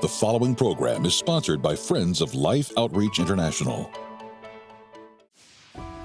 The following program is sponsored by Friends of Life Outreach International.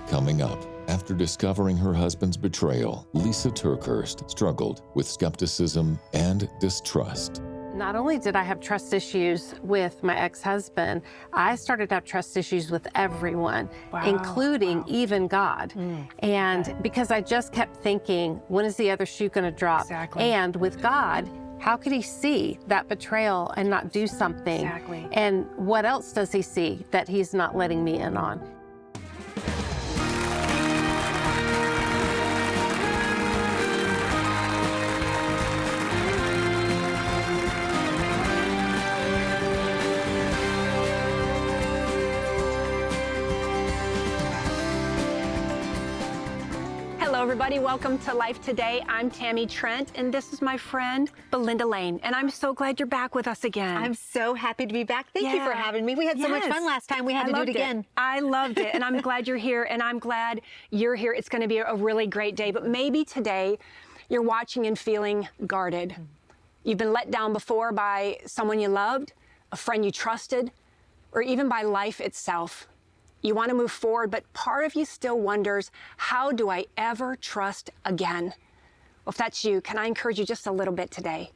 Coming up, after discovering her husband's betrayal, Lysa TerKeurst struggled with skepticism and distrust. Not only did I have trust issues with my ex-husband, I started to have trust issues with everyone, including even God. And because I just kept thinking, when is the other shoe going to drop? Exactly. And with God, how could he see that betrayal and not do something? Exactly. And what else does he see that he's not letting me in on? Hello, everybody. Welcome to Life Today. I'm Tammy Trent, and this is my friend, Belinda Lane. And I'm so glad you're back with us again. I'm so happy to be back. Thank you for having me. We had so much fun last time. We had to do it again. I loved it, and I'm glad you're here, and I'm glad you're here. It's going to be a really great day, but maybe today you're watching and feeling guarded. You've been let down before by someone you loved, a friend you trusted, or even by life itself. You want to move forward, but part of you still wonders, how do I ever trust again? Well, if that's you, can I encourage you just a little bit today?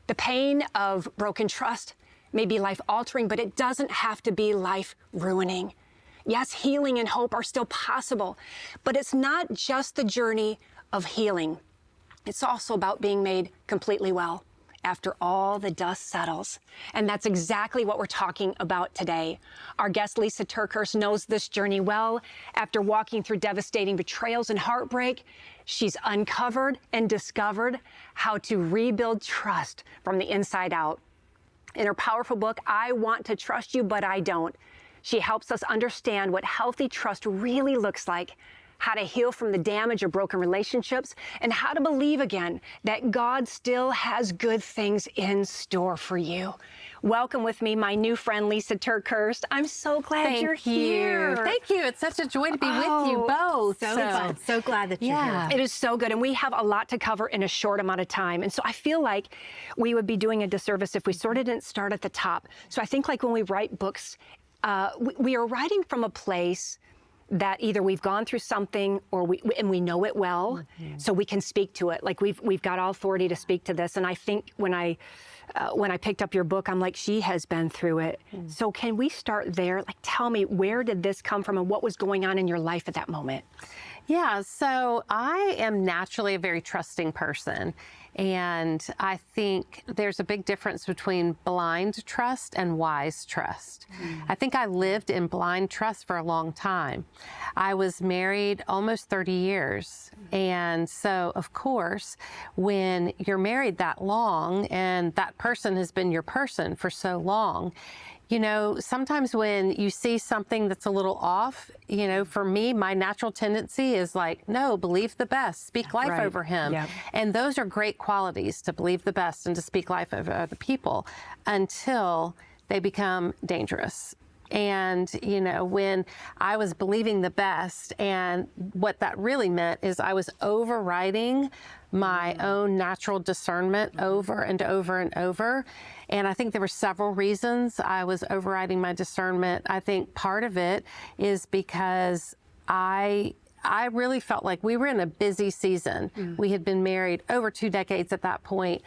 The pain of broken trust may be life-altering, but it doesn't have to be life-ruining. Yes, healing and hope are still possible, but it's not just the journey of healing. It's also about being made completely well after all the dust settles. And that's exactly what we're talking about today. Our guest, Lysa TerKeurst, knows this journey well. After walking through devastating betrayals and heartbreak, she's uncovered and discovered how to rebuild trust from the inside out. In her powerful book, I Want to Trust You, But I Don't, she helps us understand what healthy trust really looks like, how to heal from the damage of broken relationships, and how to believe again that God still has good things in store for you. Welcome with me, my new friend, Lysa TerKeurst. I'm so glad you're here. Thank you. It's such a joy to be with you both. So fun. So glad that you're here. It is so good, and we have a lot to cover in a short amount of time. And so I feel like we would be doing a disservice if we sort of didn't start at the top. So I think like when we write books, we are writing from a place that either we've gone through something or we know it well, so we can speak to it. Like we've got all authority to speak to this. And I think when I picked up your book, I'm like, she has been through it. So can we start there? Like, tell me, where did this come from and what was going on in your life at that moment? Yeah, so I am naturally a very trusting person. And I think there's a big difference between blind trust and wise trust. I think I lived in blind trust for a long time. I was married almost 30 years. And so, of course, when you're married that long and that person has been your person for so long, you know, sometimes when you see something that's a little off, you know, for me, my natural tendency is like, no, believe the best, speak life over him. Yep. And those are great qualities, to believe the best and to speak life over other people, until they become dangerous. And, you know, when I was believing the best, and what that really meant is I was overriding my own natural discernment over and over and over. And I think there were several reasons I was overriding my discernment. I think part of it is because I really felt like we were in a busy season. We had been married over 2 decades at that point.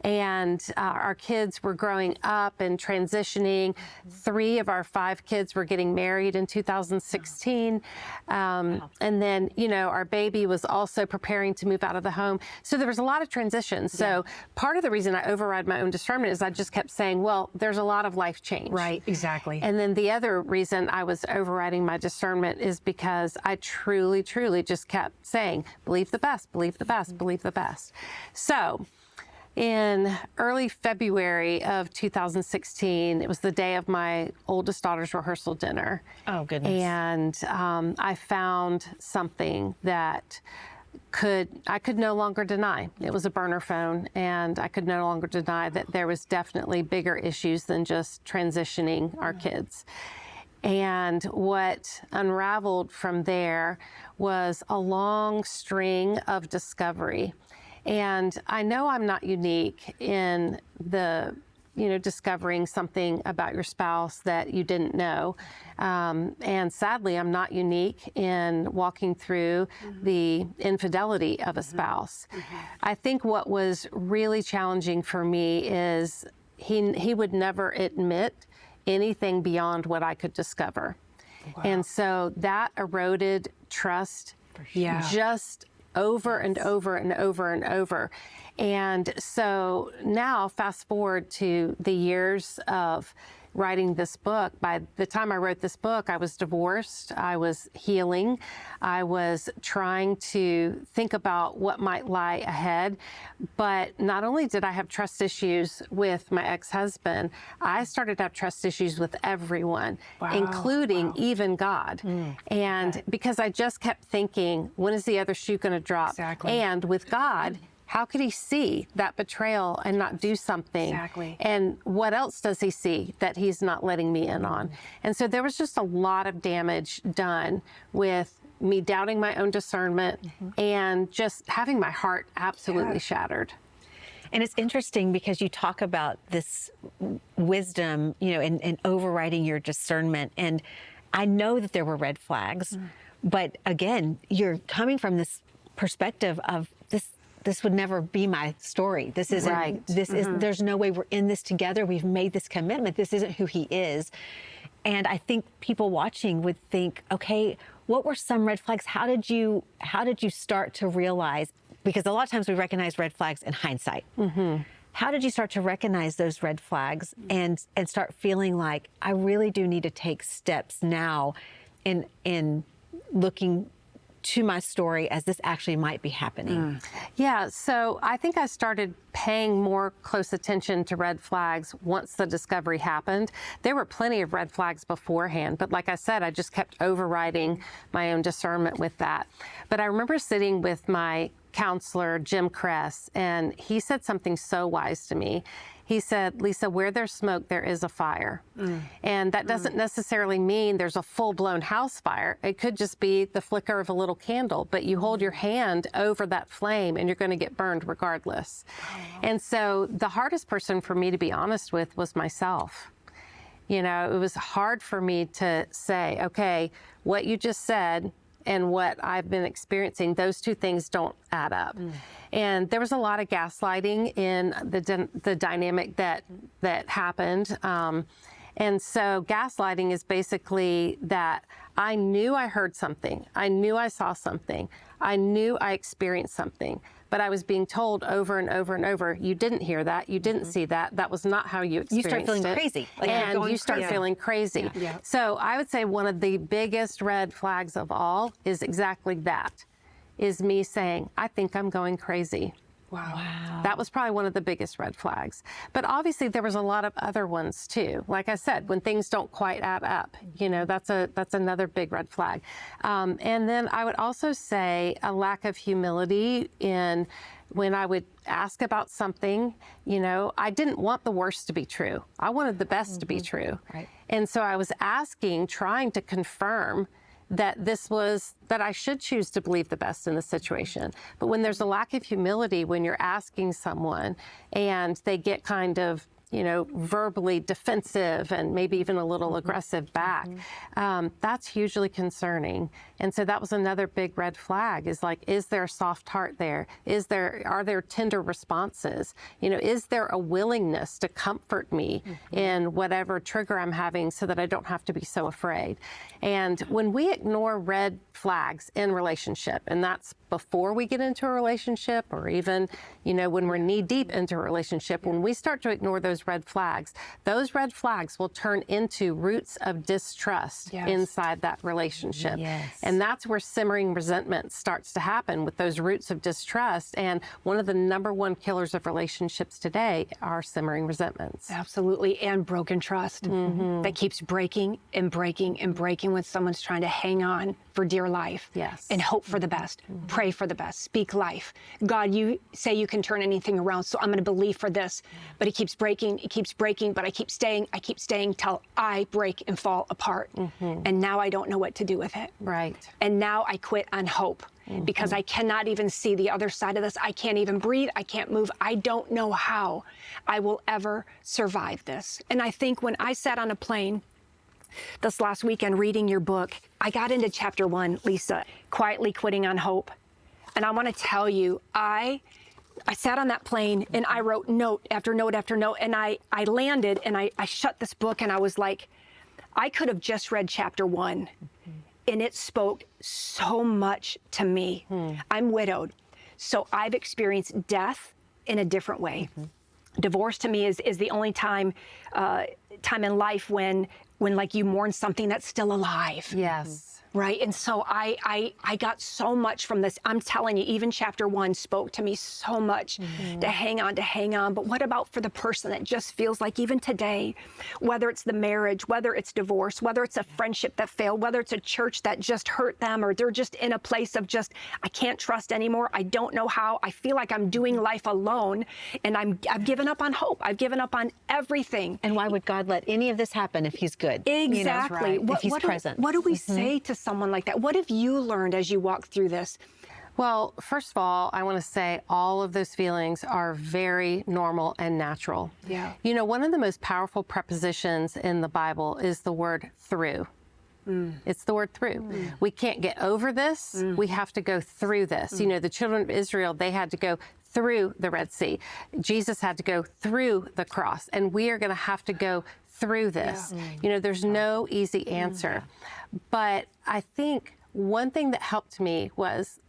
And our kids were growing up and transitioning. 3 of our 5 kids were getting married in 2016. And then, you know, our baby was also preparing to move out of the home. So there was a lot of transition. So part of the reason I override my own discernment is I just kept saying, well, there's a lot of life change. Right, exactly. And then the other reason I was overriding my discernment is because I truly, truly just kept saying, believe the best, believe the best, believe the best. So in early February of 2016, it was the day of my oldest daughter's rehearsal dinner. Oh, goodness. And I found something that I could no longer deny. It was a burner phone, and I could no longer deny that there was definitely bigger issues than just transitioning our kids. And what unraveled from there was a long string of discovery. And I know I'm not unique in the discovering something about your spouse that you didn't know. And sadly, I'm not unique in walking through the infidelity of a spouse. I think what was really challenging for me is he would never admit anything beyond what I could discover. Wow. And so that eroded trust just over and over and over and over. And so now fast forward to the years of writing this book. By the time I wrote this book, I was divorced, I was healing, I was trying to think about what might lie ahead. But not only did I have trust issues with my ex-husband, I started to have trust issues with everyone, including even God. And because I just kept thinking, when is the other shoe going to drop? Exactly. And with God, how could he see that betrayal and not do something? Exactly. And what else does he see that he's not letting me in on? And so there was just a lot of damage done with me doubting my own discernment and just having my heart absolutely shattered. And it's interesting because you talk about this wisdom, and overriding your discernment. And I know that there were red flags, but again, you're coming from this perspective of this would never be my story. This isn't, right. There's no way we're in this together. We've made this commitment. This isn't who he is. And I think people watching would think, okay, what were some red flags? How did you start to realize, because a lot of times we recognize red flags in hindsight. How did you start to recognize those red flags and start feeling like I really do need to take steps now in looking to my story as this actually might be happening? Yeah, so I think I started paying more close attention to red flags once the discovery happened. There were plenty of red flags beforehand, but like I said, I just kept overriding my own discernment with that. But I remember sitting with my counselor, Jim Kress, and he said something so wise to me. He said, Lysa, where there's smoke, there is a fire. And that doesn't necessarily mean there's a full-blown house fire. It could just be the flicker of a little candle, but you hold your hand over that flame and you're going to get burned regardless. And so the hardest person for me to be honest with was myself. It was hard for me to say, okay, what you just said and what I've been experiencing, those two things don't add up. And there was a lot of gaslighting in the dynamic that happened. And so gaslighting is basically that I knew I heard something, I knew I saw something, I knew I experienced something, but I was being told over and over and over, you didn't hear that, you didn't see that, that was not how you experienced it. You start feeling crazy. And you start feeling crazy. So I would say one of the biggest red flags of all is exactly that, is me saying, I think I'm going crazy. Wow. That was probably one of the biggest red flags. But obviously there was a lot of other ones too. Like I said, when things don't quite add up, that's another big red flag. And then I would also say a lack of humility in when I would ask about something, I didn't want the worst to be true. I wanted the best to be true. Right. And so I was asking, trying to confirm that I should choose to believe the best in the situation. But when there's a lack of humility, when you're asking someone and they get kind of, verbally defensive and maybe even a little aggressive back, that's hugely concerning. And so that was another big red flag, is like, is there a soft heart there? Are there tender responses? Is there a willingness to comfort me in whatever trigger I'm having so that I don't have to be so afraid? And when we ignore red flags in relationship, and that's before we get into a relationship, or even, when we're knee deep into a relationship, when we start to ignore those red flags will turn into roots of distrust inside that relationship. And that's where simmering resentment starts to happen, with those roots of distrust. And one of the number one killers of relationships today are simmering resentments. Absolutely. And broken trust that keeps breaking and breaking and breaking when someone's trying to hang on for dear life. And hope for the best, pray for the best, speak life. God, you say you can turn anything around, so I'm going to believe for this. But it keeps breaking, but I keep staying till I break and fall apart. And now I don't know what to do with it. Right. And now I quit on hope. because I cannot even see the other side of this. I can't even breathe. I can't move. I don't know how I will ever survive this. And I think when I sat on a plane this last weekend reading your book, I got into chapter 1, Lysa, quietly quitting on hope. And I want to tell you, I sat on that plane and I wrote note after note after note, and I landed and I shut this book and I was like, I could have just read chapter 1 and it spoke so much to me. I'm widowed, so I've experienced death in a different way. Divorce to me is the only time in life when like you mourn something that's still alive. Yes. Right. And so I got so much from this. I'm telling you, even chapter 1 spoke to me so much to hang on. But what about for the person that just feels like even today, whether it's the marriage, whether it's divorce, whether it's a friendship that failed, whether it's a church that just hurt them, or they're just in a place of just, I can't trust anymore. I don't know how. I feel like I'm doing life alone, and I've given up on hope. I've given up on everything. And why would God let any of this happen if he's good? Exactly. If he's present. What do we say to someone like that? What have you learned as you walk through this? Well, first of all, I want to say all of those feelings are very normal and natural. Yeah. You know, one of the most powerful prepositions in the Bible is the word through. It's the word through. We can't get over this. We have to go through this. You know, the children of Israel, they had to go through the Red Sea. Jesus had to go through the cross, and we are going to have to go through this. You know, there's no easy answer. But I think one thing that helped me was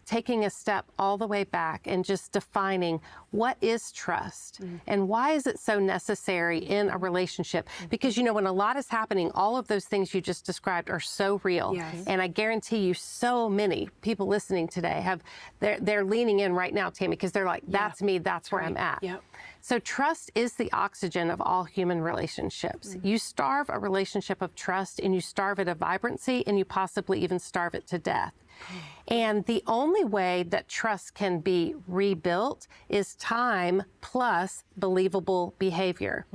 taking a step all the way back and just defining what is trust and why is it so necessary in a relationship? Because, you know, when a lot is happening, all of those things you just described are so real. Yes. And I guarantee you so many people listening today they're leaning in right now, Tammy, because they're like, that's me, that's where I'm at. Yep. So trust is the oxygen of all human relationships. You starve a relationship of trust and you starve it of vibrancy, and you possibly even starve it to death. And the only way that trust can be rebuilt is time plus believable behavior.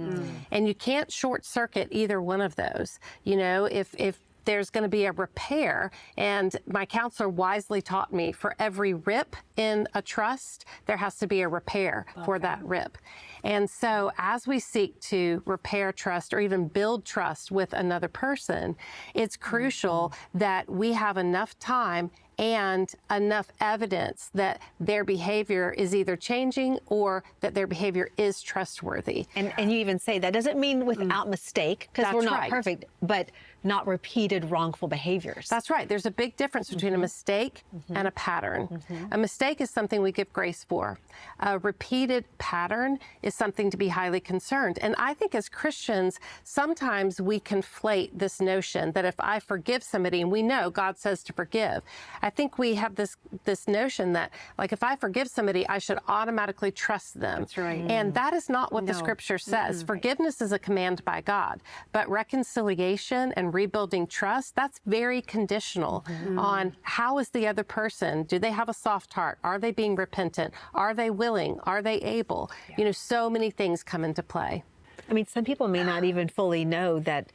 And you can't short circuit either one of those. You know, if there's going to be a repair, and my counselor wisely taught me for every rip in a trust, there has to be a repair for that rip. And so as we seek to repair trust or even build trust with another person, it's crucial that we have enough time and enough evidence that their behavior is either changing or that their behavior is trustworthy. And you even say that doesn't mean without mistake, because we're That's not right. perfect, but not repeated wrongful behaviors. That's right. There's a big difference between a mistake and a pattern. A mistake is something we give grace for. A repeated pattern is something to be highly concerned. And I think as Christians, sometimes we conflate this notion that if I forgive somebody, and we know God says to forgive, I think we have this notion that, like, if I forgive somebody, I should automatically trust them. That's right. And that is not what the scripture says. Forgiveness is a command by God, but reconciliation and rebuilding trust, that's very conditional on how is the other person? Do they have a soft heart? Are they being repentant? Are they willing? Are they able? You know, so many things come into play. I mean, some people may not even fully know that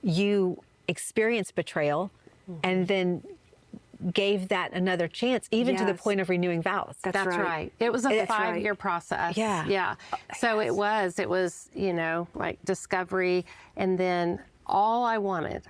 you experienced betrayal and then gave that another chance, even to the Yes. point of renewing vows. That's right. It was a That's 5-year process. Yeah. Yeah. So it was, you know, like discovery. And then all I wanted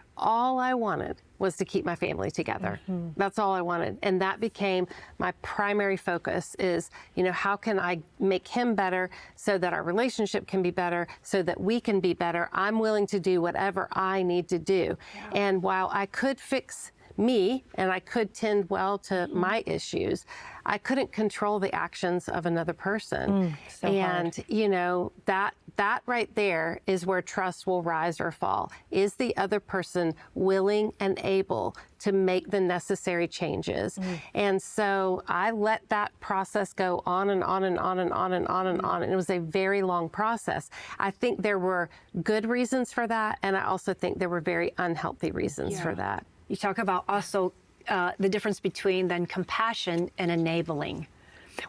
was to keep my family together. That's all I wanted. And that became my primary focus is, you know, how can I make him better so that our relationship can be better, so that we can be better? I'm willing to do whatever I need to do. And while I could fix me and I could tend well to my issues, I couldn't control the actions of another person. And you know, that right there is where trust will rise or fall. Is the other person willing and able to make the necessary changes? And so I let that process go on and on and on and on and on and on. And it was a very long process. I think there were good reasons for that, and I also think there were very unhealthy reasons for that. You talk about also the difference between then compassion and enabling,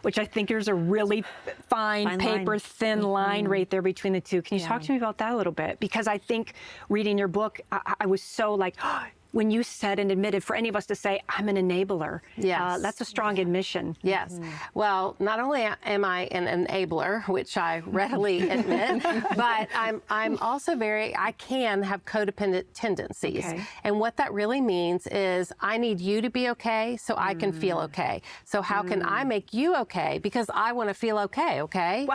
which I think there's a really fine paper, thin line right there between the two. Can you talk to me about that a little bit? Because I think reading your book, I was so like, oh, when you said and admitted, for any of us to say, I'm an enabler. Yes. That's a strong admission. Yes. Well, not only am I an enabler, which I readily admit, but I'm also I can have codependent tendencies. Okay. And what that really means is I need you to be okay so I can feel okay. So how can I make you okay? Because I want to feel okay, okay?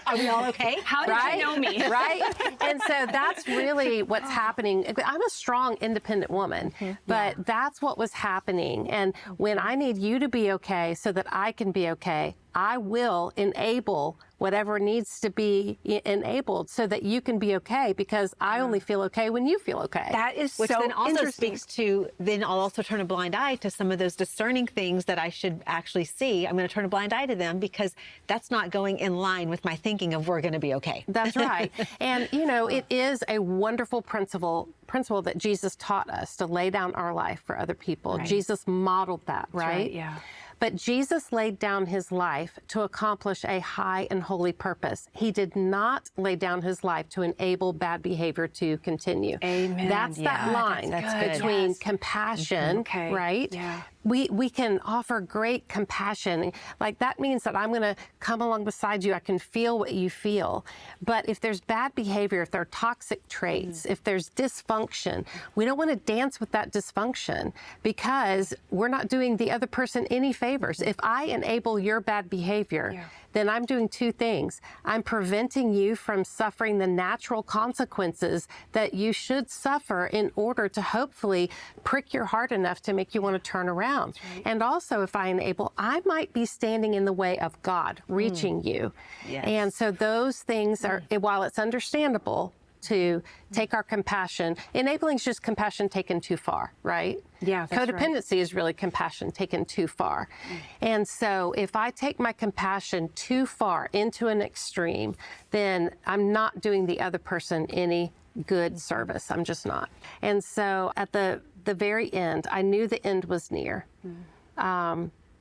Are we all okay? How did you know me? Right? And so that's really what's happening. I'm a strong, independent woman, but that's what was happening. And when I need you to be okay so that I can be okay, I will enable whatever needs to be enabled so that you can be okay, because I only feel okay when you feel okay. That is Which so then also interesting. speaks to, then I'll also turn a blind eye to some of those discerning things that I should actually see. I'm going to turn a blind eye to them because that's not going in line with my thinking of we're going to be okay. That's right. And, it is a wonderful principle that Jesus taught us to lay down our life for other people. Right. Jesus modeled that, That's right? yeah. But Jesus laid down his life to accomplish a high and holy purpose. He did not lay down his life to enable bad behavior to continue. Amen. That's that Yeah, line that's good. between Yes. compassion, Okay. right? Yeah. We can offer great compassion. Like that means that I'm going to come along beside you. I can feel what you feel. But if there's bad behavior, if there are toxic traits, if there's dysfunction, we don't want to dance with that dysfunction because we're not doing the other person any favors. If I enable your bad behavior, then I'm doing two things. I'm preventing you from suffering the natural consequences that you should suffer in order to hopefully prick your heart enough to make you want to turn around. And also, if I enable, I might be standing in the way of God reaching you. Yes. And so those things are, while it's understandable to take our compassion, enabling is just compassion taken too far, right? Yeah, that's right. Codependency is really compassion taken too far. And so if I take my compassion too far into an extreme, then I'm not doing the other person any good service. I'm just not. And so at the very end, I knew the end was near.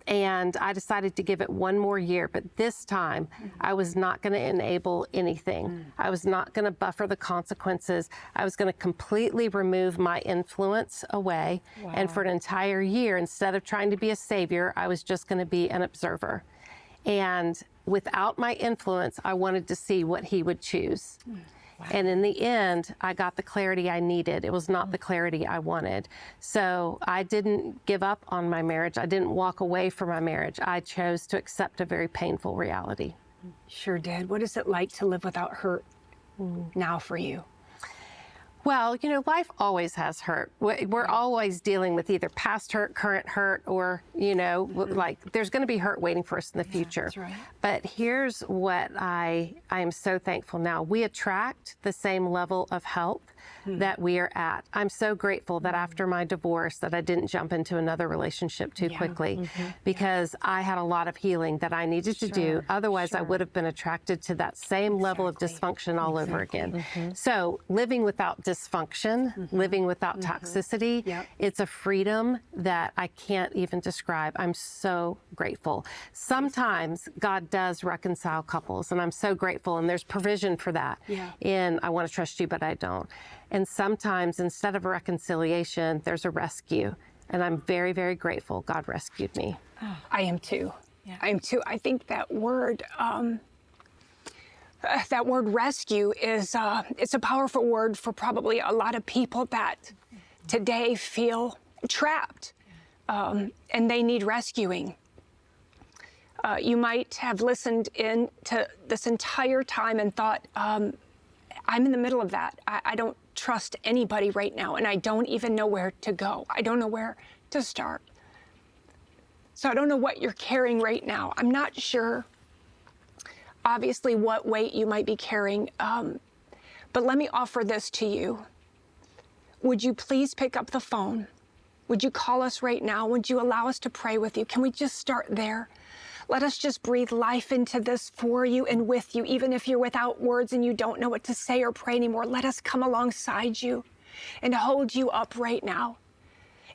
And I decided to give it one more year, but this time I was not going to enable anything. I was not going to buffer the consequences. I was going to completely remove my influence away. And for an entire year, instead of trying to be a savior, I was just going to be an observer. And without my influence, I wanted to see what he would choose. And in the end, I got the clarity I needed. It was not the clarity I wanted. So I didn't give up on my marriage. I didn't walk away from my marriage. I chose to accept a very painful reality. Sure did. What is it like to live without hurt now for you? Well, life always has hurt. We're always dealing with either past hurt, current hurt, or, like there's going to be hurt waiting for us in the future. That's right. But here's what I am so thankful now. We attract the same level of health that we are at. I'm so grateful that after my divorce that I didn't jump into another relationship too quickly because I had a lot of healing that I needed to do. Otherwise, I would have been attracted to that same level of dysfunction all over again. So living without dysfunction, living without toxicity, it's a freedom that I can't even describe. I'm so grateful. Sometimes God does reconcile couples, and I'm so grateful, and there's provision for that in I Want to Trust You, But I Don't. And sometimes instead of a reconciliation, there's a rescue. And I'm very, very grateful God rescued me. I am too. I am too. I think that word rescue is it's a powerful word for probably a lot of people that today feel trapped and they need rescuing. You might have listened in to this entire time and thought, I'm in the middle of that. I don't trust anybody right now, and I don't even know where to go. I don't know where to start. So I don't know what you're carrying right now. I'm not sure, obviously, what weight you might be carrying, but let me offer this to you. Would you please pick up the phone? Would you call us right now? Would you allow us to pray with you? Can we just start there? Let us just breathe life into this for you and with you, even if you're without words and you don't know what to say or pray anymore. Let us come alongside you and hold you up right now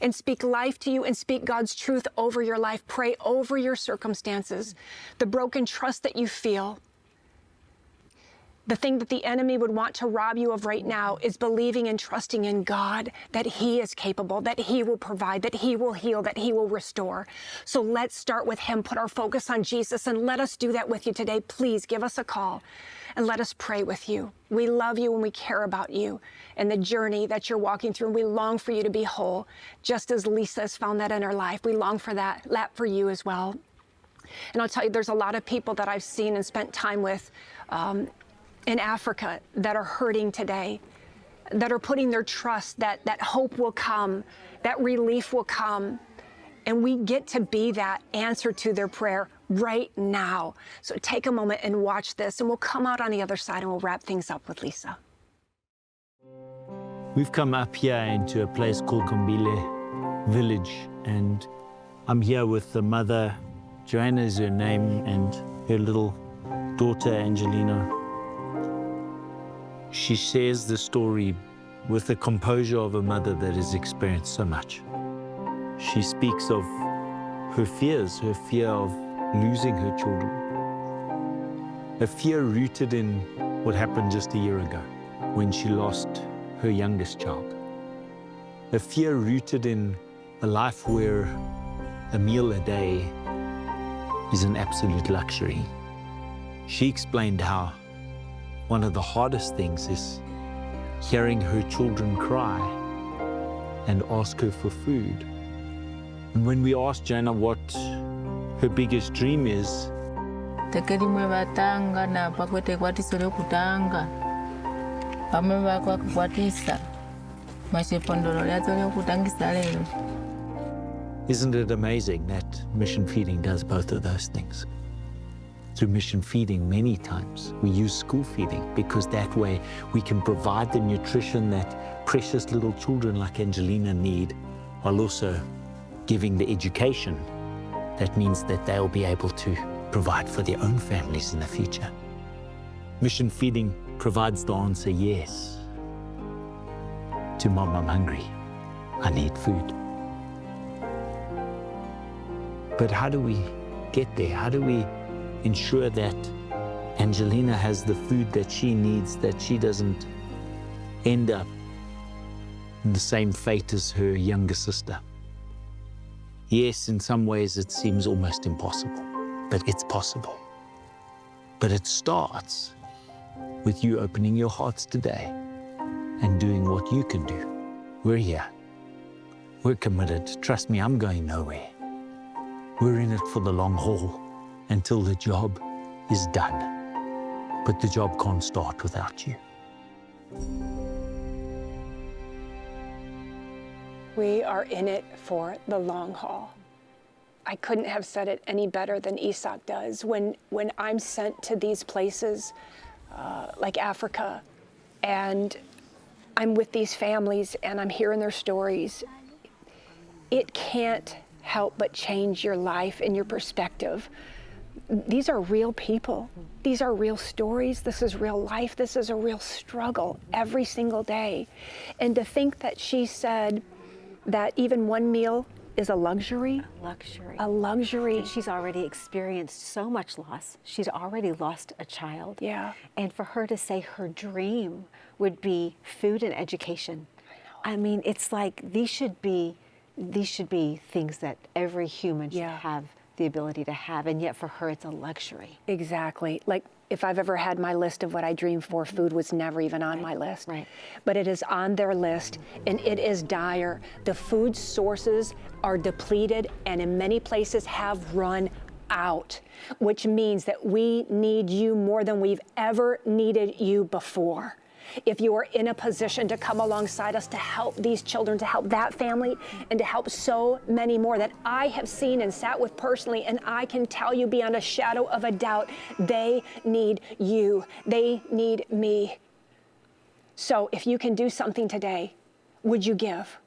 and speak life to you and speak God's truth over your life. Pray over your circumstances, the broken trust that you feel. The thing that the enemy would want to rob you of right now is believing and trusting in God that He is capable, that He will provide, that He will heal, that He will restore. So let's start with Him, put our focus on Jesus, and let us do that with you today. Please give us a call and let us pray with you. We love you and we care about you and the journey that you're walking through. And we long for you to be whole, just as Lysa has found that in her life. We long for that for you as well. And I'll tell you, there's a lot of people that I've seen and spent time with in Africa that are hurting today, that are putting their trust that hope will come, that relief will come. And we get to be that answer to their prayer right now. So take a moment and watch this, and we'll come out on the other side and we'll wrap things up with Lysa. We've come up here into a place called Kombile Village, and I'm here with the mother, Joanna is her name, and her little daughter, Angelina. She shares the story with the composure of a mother that has experienced so much. She speaks of her fears, her fear of losing her children, a fear rooted in what happened just a year ago when she lost her youngest child, a fear rooted in a life where a meal a day is an absolute luxury. She explained how one of the hardest things is hearing her children cry and ask her for food. And when we asked Joanna what her biggest dream is, tekerimwe vatanga na pakwete kwatisore kutanga pamwe vakwa kukwatisa mashepondolo lyatole kutangisa lero. isn't it amazing that mission feeding does both of those things? Through mission feeding, many times we use school feeding because that way we can provide the nutrition that precious little children like Angelina need, while also giving the education that means that they'll be able to provide for their own families in the future. Mission feeding provides the answer, yes, to Mom, I'm hungry, I need food. But how do we get there? How do we ensure that Angelina has the food that she needs, that she doesn't end up in the same fate as her younger sister? Yes, in some ways it seems almost impossible, but it's possible. But it starts with you opening your hearts today and doing what you can do. We're here. We're committed. Trust me, I'm going nowhere. We're in it for the long haul until the job is done. But the job can't start without you. We are in it for the long haul. I couldn't have said it any better than Isak does. When I'm sent to these places like Africa, and I'm with these families and I'm hearing their stories, it can't help but change your life and your perspective. These are real people. These are real stories. This is real life. This is a real struggle every single day. And to think that she said that even one meal is a luxury. Luxury. A luxury. And she's already experienced so much loss. She's already lost a child. Yeah. And for her to say her dream would be food and education. I mean, it's like these should be things that every human should have the ability to have, and yet for her it's a luxury. Exactly. Like if I've ever had my list of what I dream for, food was never even on my list. Right. But it is on their list, and it is dire. The food sources are depleted and in many places have run out, which means that we need you more than we've ever needed you before. If you are in a position to come alongside us to help these children, to help that family, and to help so many more that I have seen and sat with personally, and I can tell you beyond a shadow of a doubt, they need you. They need me. So if you can do something today, would you give?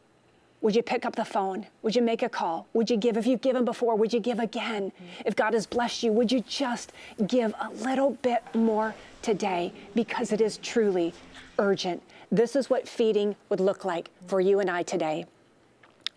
Would you pick up the phone? Would you make a call? Would you give? If you've given before, would you give again? If God has blessed you, would you just give a little bit more today? Because it is truly urgent. This is what feeding would look like for you and I today.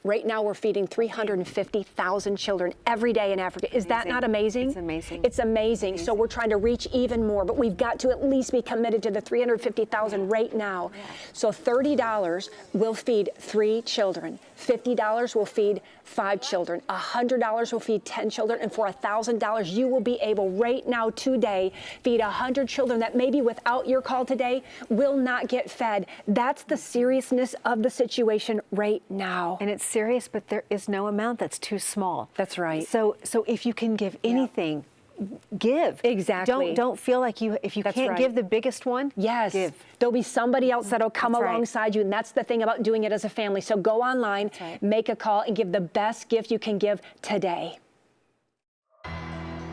Right now, we're feeding 350,000 children every day in Africa. Is that not amazing? It's amazing. It's amazing. So we're trying to reach even more, but we've got to at least be committed to the 350,000 right now. So $30 will feed 3 children. $50 will feed 5 children. $100 will feed 10 children. And for $1,000, you will be able right now today feed 100 children that maybe without your call today will not get fed. That's the seriousness of the situation right now. And it's serious, but there is no amount that's too small. That's right. So if you can give anything, give. Exactly. Don't feel like if you can't give the biggest one, yes, give. There'll be somebody else that'll come That's right. alongside you, and that's the thing about doing it as a family. So go online, make a call, and give the best gift you can give today.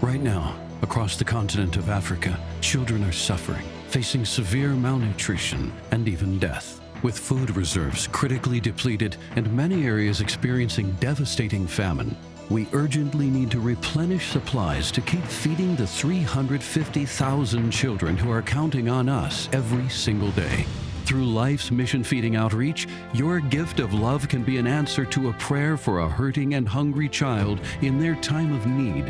Right now, across the continent of Africa, children are suffering, facing severe malnutrition and even death. With food reserves critically depleted and many areas experiencing devastating famine, we urgently need to replenish supplies to keep feeding the 350,000 children who are counting on us every single day. Through Life's Mission Feeding Outreach, your gift of love can be an answer to a prayer for a hurting and hungry child in their time of need.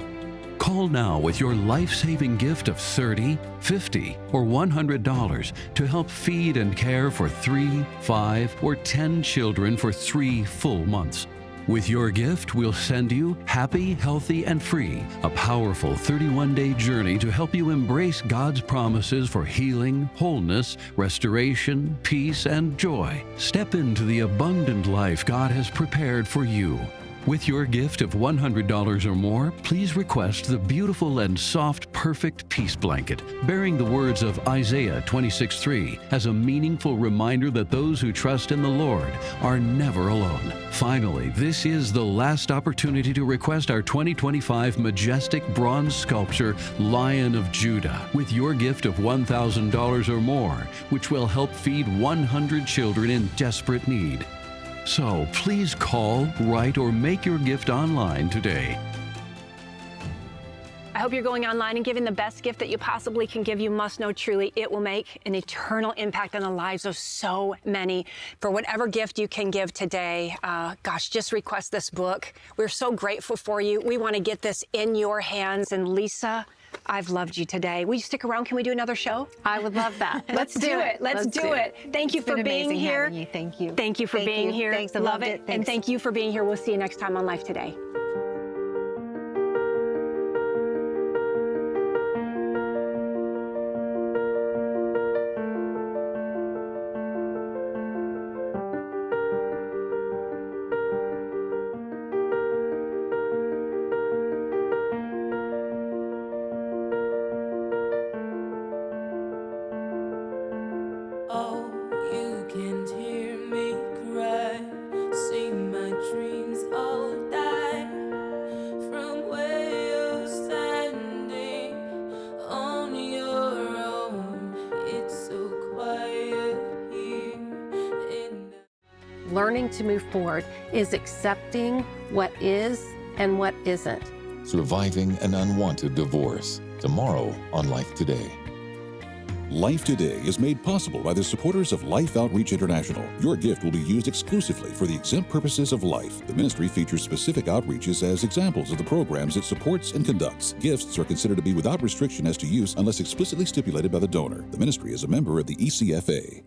Call now with your life-saving gift of $30, $50, or $100 to help feed and care for 3, 5, or 10 children for 3 full months. With your gift, we'll send you Happy, Healthy, and Free, a powerful 31-day journey to help you embrace God's promises for healing, wholeness, restoration, peace, and joy. Step into the abundant life God has prepared for you. With your gift of $100 or more, please request the beautiful and soft Perfect Peace Blanket, bearing the words of Isaiah 26:3 as a meaningful reminder that those who trust in the Lord are never alone. Finally, this is the last opportunity to request our 2025 majestic bronze sculpture, Lion of Judah, with your gift of $1,000 or more, which will help feed 100 children in desperate need. So please call, write, or make your gift online today. I hope you're going online and giving the best gift that you possibly can give. You must know truly it will make an eternal impact on the lives of so many. For whatever gift you can give today, just request this book. We're so grateful for you. We want to get this in your hands. And Lysa, I've loved you today. Will you stick around? Can we do another show? I would love that. Let's do it. Let's do it. Thank you for being here. Having you. Thank you. Thank you for being here. Thanks. I Love loved it. it. And Thanks. thank you for being here. We'll see you next time on Life Today. Oh, you can't hear me cry. See my dreams all die. From where you're standing on your own, it's so quiet here. Learning to move forward is accepting what is and what isn't. Surviving an unwanted divorce. Tomorrow on Life Today. Life Today is made possible by the supporters of Life Outreach International. Your gift will be used exclusively for the exempt purposes of life. The ministry features specific outreaches as examples of the programs it supports and conducts. Gifts are considered to be without restriction as to use unless explicitly stipulated by the donor. The ministry is a member of the ECFA.